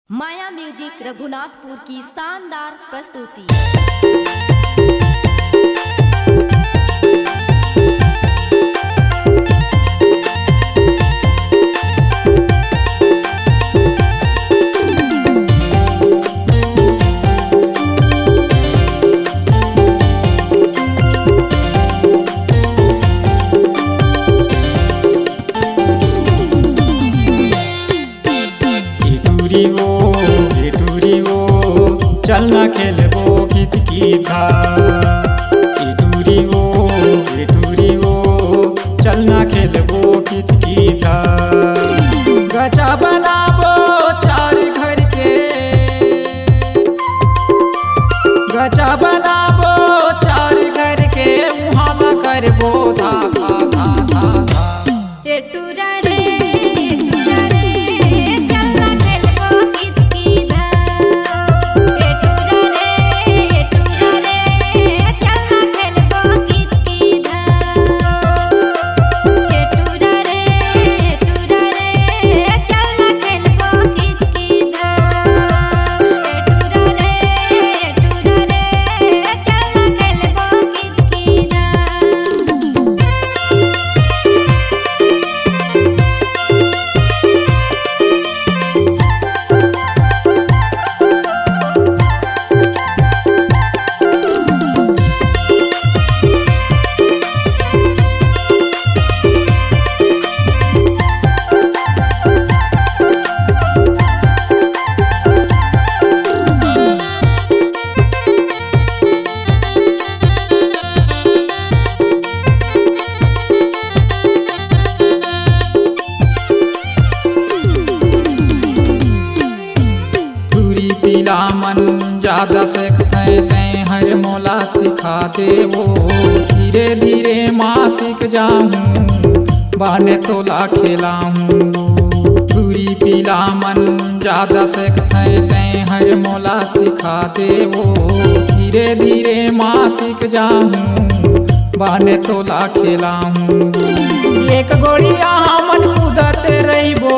माया music Raghunathpur की शानदार प्रस्तुति। चलना खेलबो गीत गीता टूरी वो चलना खेलबो गीत गीता। गचा बनाबो चार घर के, गचा बनाबो चार घर के, वहाँ में करबो धा धा धा धा धा। टूरा रे चलना खेलबो गीत गीता। मन ज्यादा सीखते तैं हर मौला सिखा दे वो। धीरे धीरे माँ सीख जाऊँ बाने तोला खिलाऊँ। दूरी पीला मन ज्यादा सीखते तैं हर मौला सिखा दे वो। धीरे धीरे माँ सीख जाऊँ बाने तोला खिलाऊँ। एक गोड़िया मन कूदते रहिबो